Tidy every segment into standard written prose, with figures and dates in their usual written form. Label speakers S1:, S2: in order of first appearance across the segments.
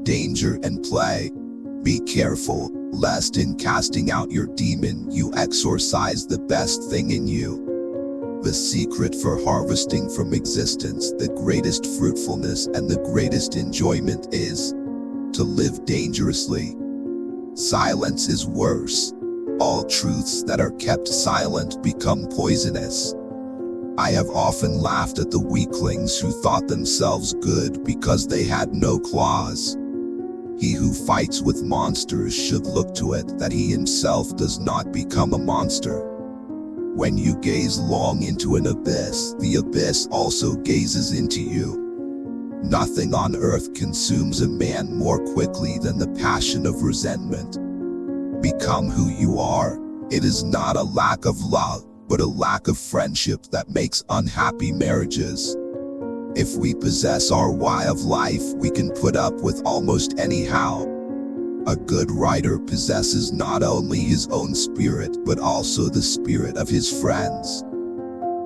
S1: danger and play. Be careful, lest in casting out your demon you exorcise the best thing in you. The secret for harvesting from existence the greatest fruitfulness and the greatest enjoyment is to live dangerously. Silence is worse. All truths that are kept silent become poisonous. I have often laughed at the weaklings who thought themselves good because they had no claws. He who fights with monsters should look to it that he himself does not become a monster. When you gaze long into an abyss, the abyss also gazes into you. Nothing on earth consumes a man more quickly than the passion of resentment. Become who you are. It is not a lack of love, but a lack of friendship that makes unhappy marriages. If we possess our why of life, we can put up with almost any how. A good writer possesses not only his own spirit, but also the spirit of his friends.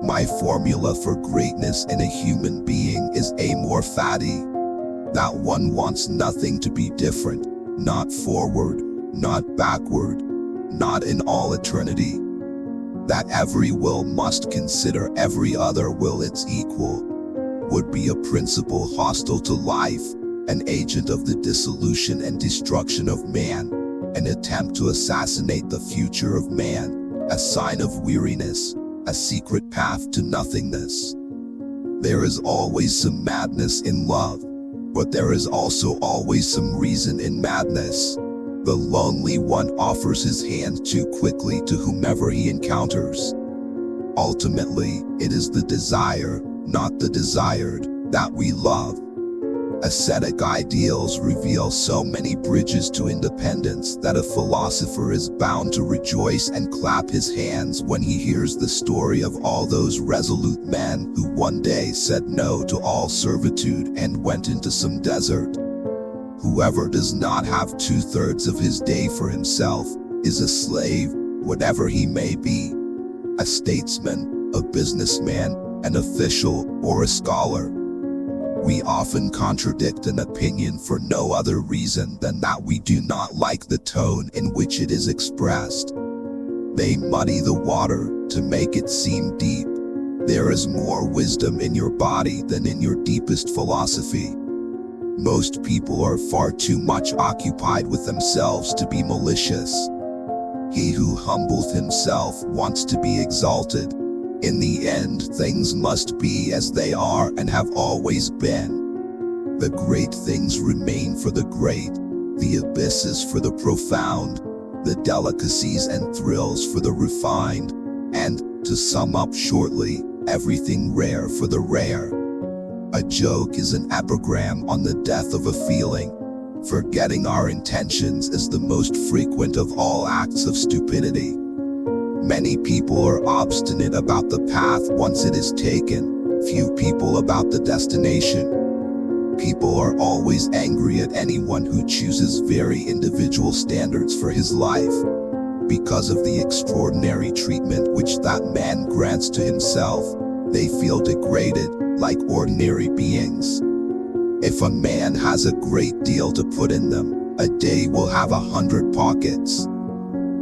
S1: My formula for greatness in a human being is amor fati. That one wants nothing to be different, not forward, not backward, not in all eternity. That every will must consider every other will its equal, would be a principle hostile to life, an agent of the dissolution and destruction of man, an attempt to assassinate the future of man, a sign of weariness, a secret path to nothingness. There is always some madness in love, but there is also always some reason in madness. The lonely one offers his hand too quickly to whomever he encounters. Ultimately, it is the desire, not the desired, that we love. Ascetic ideals reveal so many bridges to independence that a philosopher is bound to rejoice and clap his hands when he hears the story of all those resolute men who one day said no to all servitude and went into some desert. Whoever does not have 2/3 of his day for himself is a slave, whatever he may be. A statesman, a businessman, an official, or a scholar. We often contradict an opinion for no other reason than that we do not like the tone in which it is expressed. They muddy the water to make it seem deep. There is more wisdom in your body than in your deepest philosophy. Most people are far too much occupied with themselves to be malicious. He who humbleth himself wants to be exalted. In the end, things must be as they are and have always been. The great things remain for the great, the abysses for the profound, the delicacies and thrills for the refined, and, to sum up shortly, everything rare for the rare. A joke is an epigram on the death of a feeling. Forgetting our intentions is the most frequent of all acts of stupidity. Many people are obstinate about the path once it is taken, few people about the destination. People are always angry at anyone who chooses very individual standards for his life, because of the extraordinary treatment which that man grants to himself. They feel degraded, like ordinary beings. If a man has a great deal to put in them, a day will have 100 pockets.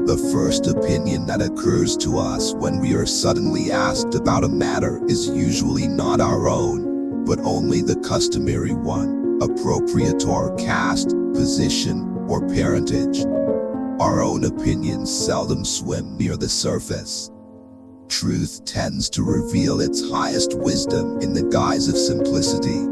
S1: The first opinion that occurs to us when we are suddenly asked about a matter is usually not our own, but only the customary one, appropriator caste, position, or parentage. Our own opinions seldom swim near the surface. Truth tends to reveal its highest wisdom in the guise of simplicity.